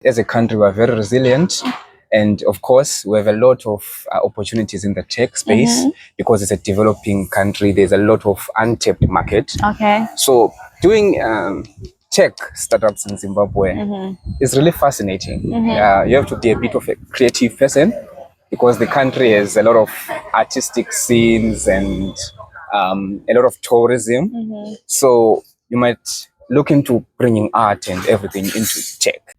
As a country, we're very resilient. And of course, we have a lot of opportunities in the tech space because it's a developing country. There's a lot of untapped market. Okay. So doing tech startups in Zimbabwe is really fascinating. You have to be a bit of a creative person because the country has a lot of artistic scenes and a lot of tourism. So you might look into bringing art and everything into tech.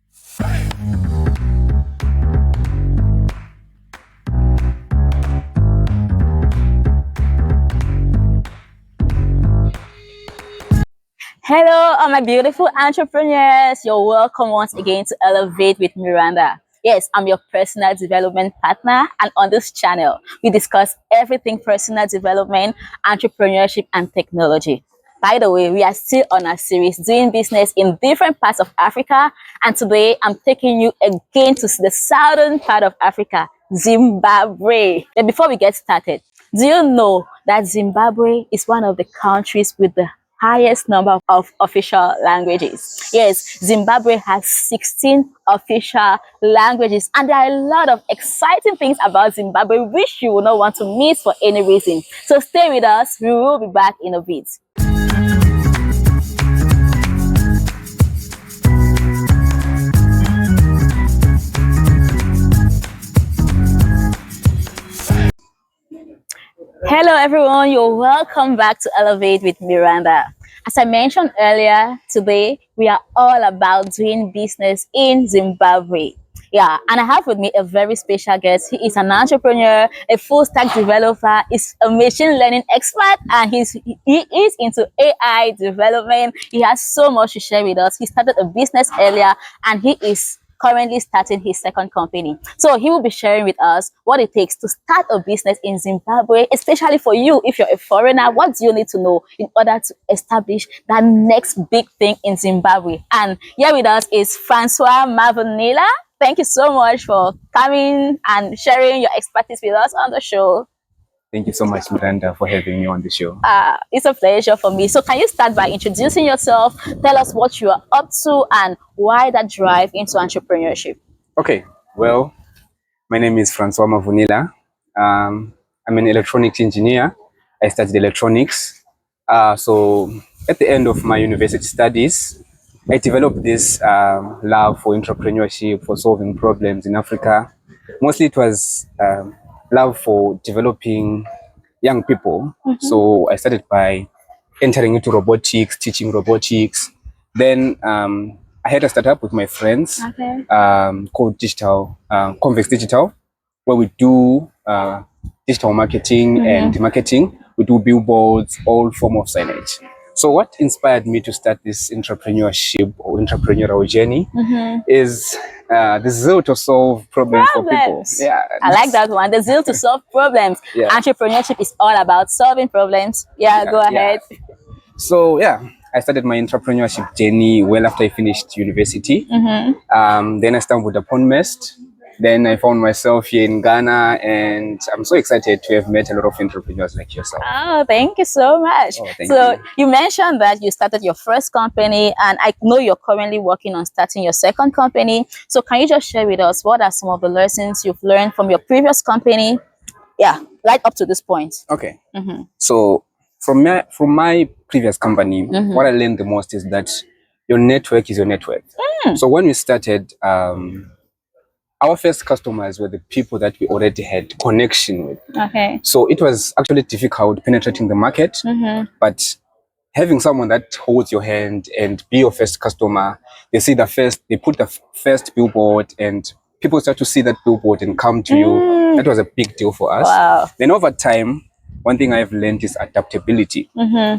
Hello, all my beautiful entrepreneurs. You're welcome once again to Elevate with Miranda. Yes, I'm your personal development partner, and on this channel, we discuss everything personal development, entrepreneurship, and technology. By the way, we are still on our series doing business in different parts of Africa, and today I'm taking you again to the southern part of Africa, Zimbabwe. But before we get started, do you know that Zimbabwe is one of the countries with the highest number of official languages? Yes, Zimbabwe has 16 official languages, and there are a lot of exciting things about Zimbabwe which you will not want to miss for any reason. So stay with us. We will be back in a bit. Hello everyone, you're welcome back to Elevate with Miranda. As I mentioned earlier, today we are all about doing business in Zimbabwe. Yeah, and I have with me a very special guest. He is an entrepreneur, a full stack developer, is a machine learning expert, and he is into AI development. He has so much to share with us. He started a business earlier, and he is currently starting his second company. So he will be sharing with us what it takes to start a business in Zimbabwe, especially for you. If you're a foreigner, what do you need to know in order to establish that next big thing in Zimbabwe? And here with us is Francois Mavunila. Thank you so much for coming and sharing your expertise with us on the show. Thank you so much, Miranda, for having me on the show. It's a pleasure for me. So can you start by introducing yourself? Tell us what you are up to and why that drive into entrepreneurship. Okay, well, my name is Francois Mavunila. I'm an electronics engineer. I studied electronics. So at the end of my university studies, I developed this love for entrepreneurship, for solving problems in Africa. Mostly it was love for developing young people. So I started by entering into robotics, teaching robotics. Then I had a startup with my friends called Convex Digital, where we do digital marketing and marketing. We do billboards, all form of signage. So what inspired me to start this entrepreneurship or entrepreneurial journey is the zeal to solve problems for people. Yeah, I like that one. The zeal to solve problems. Yeah. Entrepreneurship is all about solving problems. Yeah, go ahead. So yeah, I started my entrepreneurship journey well after I finished university. Then I stumbled upon MEST. Then I found myself here in Ghana, and I'm so excited to have met a lot of entrepreneurs like yourself. Oh, thank you so much. So you mentioned that you started your first company, and I know you're currently working on starting your second company. So can you just share with us what are some of the lessons you've learned from your previous company? Yeah, right up to this point. Okay. So from my previous company, what I learned the most is that your network is your network. So when we started, our first customers were the people that we already had connection with. Okay. So it was actually difficult penetrating the market, but having someone that holds your hand and be your first customer, they put the first billboard and people start to see that billboard and come to you. That was a big deal for us. Wow. Then over time, one thing I've learned is adaptability.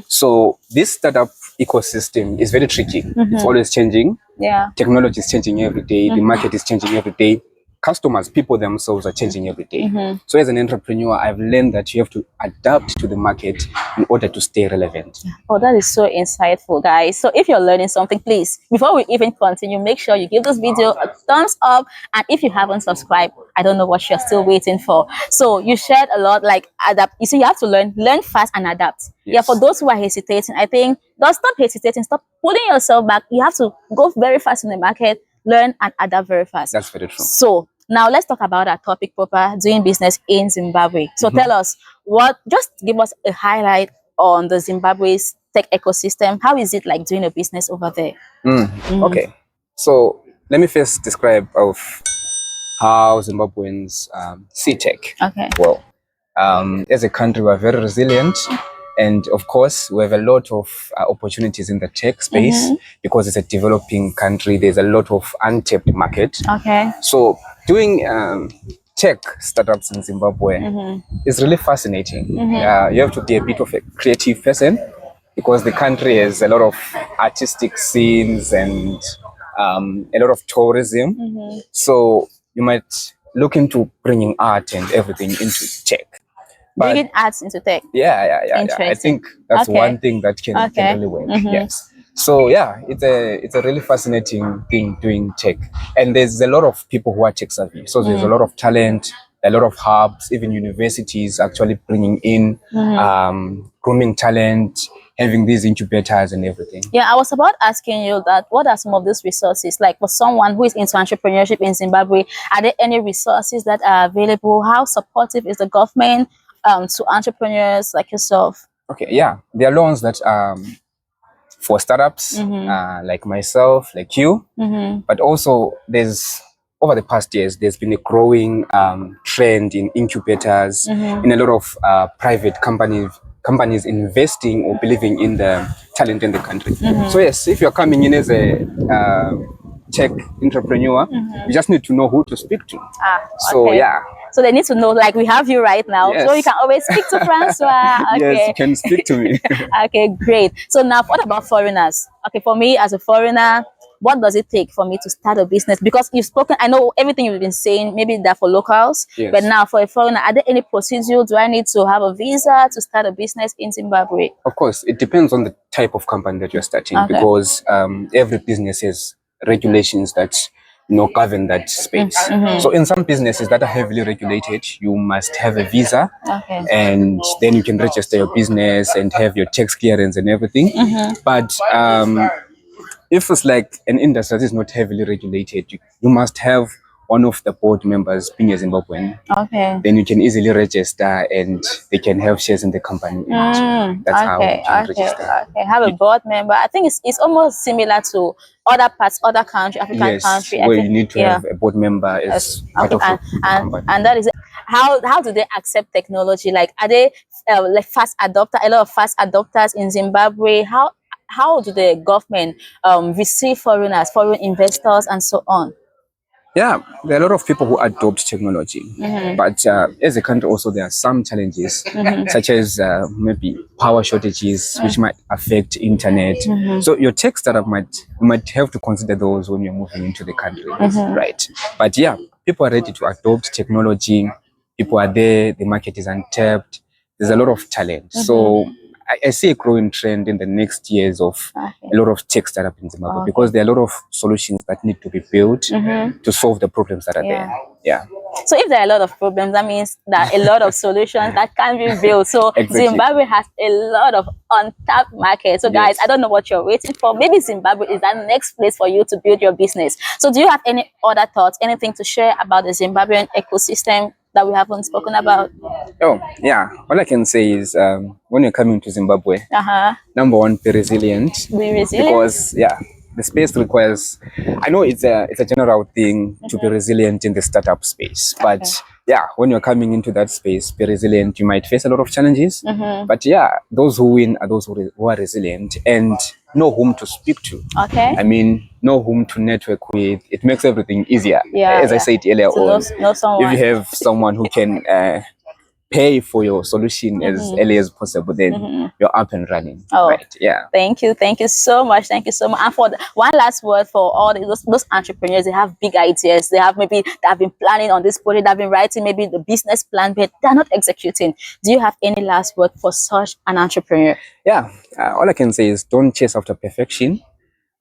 So this startup ecosystem is very tricky. It's always changing. Yeah. Technology is changing every day. The market is changing every day. Customers, people themselves are changing every day. So as an entrepreneur, I've learned that you have to adapt to the market in order to stay relevant. Oh, that is so insightful, guys. So if you're learning something, please, before we even continue, make sure you give this video a thumbs up. And if you haven't subscribed, I don't know what you're still waiting for. So you shared a lot, like adapt. You see, you have to learn fast and adapt. Yes. Yeah, for those who are hesitating, I think don't stop hesitating, stop putting yourself back. You have to go very fast in the market. learn and adapt very fast. That's very true. So now let's talk about our topic proper, doing business in Zimbabwe. So tell us just give us a highlight on the Zimbabwe's tech ecosystem. How is it like doing a business over there? Okay, so let me first describe of how Zimbabweans see tech. Okay. Well, as a country, we're very resilient. And of course, we have a lot of opportunities in the tech space because it's a developing country. There's a lot of untapped market. Okay. So doing tech startups in Zimbabwe is really fascinating. You have to be a bit of a creative person because the country has a lot of artistic scenes and a lot of tourism. So you might look into bringing art and everything into tech. Bringing arts into tech. Yeah. I think that's one thing that can really work. Yes. So yeah, it's a really fascinating thing doing tech, and there's a lot of people who are tech savvy. So there's a lot of talent, a lot of hubs, even universities actually bringing in grooming talent, having these incubators and everything. Yeah, I was about asking you that what are some of these resources? Like for someone who is into entrepreneurship in Zimbabwe, are there any resources that are available? How supportive is the government to entrepreneurs like yourself? Okay, yeah, there are loans that for startups like myself, like you, but also there's over the past years there's been a growing trend in incubators, in a lot of private companies investing or believing in the talent in the country. So yes, if you're coming in as a tech entrepreneur, you just need to know who to speak to. So yeah. So they need to know, like we have you right now, so you can always speak to Francois. Okay. Yes, you can speak to me. Okay, great. So now, what about foreigners? Okay, for me as a foreigner, what does it take for me to start a business? Because you've spoken, I know everything you've been saying, maybe that for locals, but now for a foreigner, are there any procedures? Do I need to have a visa to start a business in Zimbabwe? Of course, it depends on the type of company that you're starting, because every business has regulations that govern that space. So in some businesses that are heavily regulated, you must have a visa, and then you can register your business and have your tax clearance and everything. But if it's like an industry that is not heavily regulated, you must have one of the board members being a Zimbabwean. Then you can easily register and they can have shares in the company. That's how you can register. Have a board member. I think it's almost similar to other parts, other country, African country. Where you need to have a board member as part of the company. And that is it. How do they accept technology? Like, are they like fast adopter? A lot of fast adopters in Zimbabwe. How do the government receive foreigners, foreign investors, and so on? Yeah, there are a lot of people who adopt technology, but as a country also there are some challenges, such as maybe power shortages, which might affect internet. So your tech startup you might have to consider those when you're moving into the country, right? But yeah, people are ready to adopt technology. People are there. The market is untapped. There's a lot of talent. So I see a growing trend in the next years of a lot of tech startup in Zimbabwe, because there are a lot of solutions that need to be built to solve the problems that are there. Yeah. So if there are a lot of problems, that means that a lot of solutions that can be built. So Zimbabwe has a lot of untapped market. So guys, I don't know what you're waiting for. Maybe Zimbabwe is that next place for you to build your business. So do you have any other thoughts, anything to share about the Zimbabwean ecosystem that we haven't spoken about? Oh, yeah. All I can say is when you're coming to Zimbabwe, number one, be resilient. Be resilient. Because, the space requires, I know it's a general thing to be resilient in the startup space, but when you're coming into that space, be resilient. You might face a lot of challenges, but those who win are those who are resilient and know whom to speak to. I mean, know whom to network with. It makes everything easier. As I said earlier on, if you have someone who can pay for your solution as early as possible, then you're up and running. Right? Yeah. Thank you so much. Thank you so much. And for one last word for all those entrepreneurs, they have big ideas. They have been planning on this project. They've been writing maybe the business plan, but they're not executing. Do you have any last word for such an entrepreneur? Yeah. All I can say is don't chase after perfection.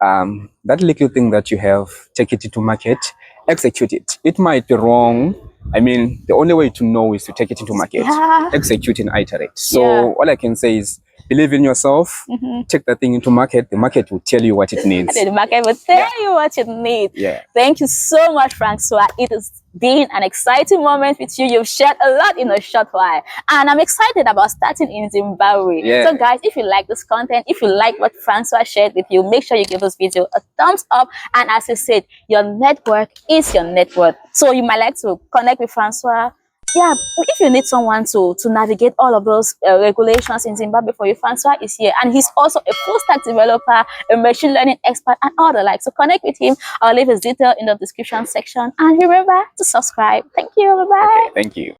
That little thing that you have, take it to market, execute it. It might be wrong. I mean, the only way to know is to take it into market, execute and iterate. So all I can say is believe in yourself, take that thing into market. The market will tell you what it needs. The market will tell you what it needs. Yeah. Thank you so much, Francois. It has been an exciting moment with you. You've shared a lot in a short while. And I'm excited about starting in Zimbabwe. Yeah. So guys, if you like this content, if you like what Francois shared with you, make sure you give this video a thumbs up. And as I said, your network is your net worth. So you might like to connect with Francois. Yeah, if you need someone to navigate all of those regulations in Zimbabwe for you, Francois is here. And he's also a full stack developer, a machine learning expert, and all the like. So connect with him. I'll leave his detail in the description section. And remember to subscribe. Thank you. Bye-bye. Okay, thank you.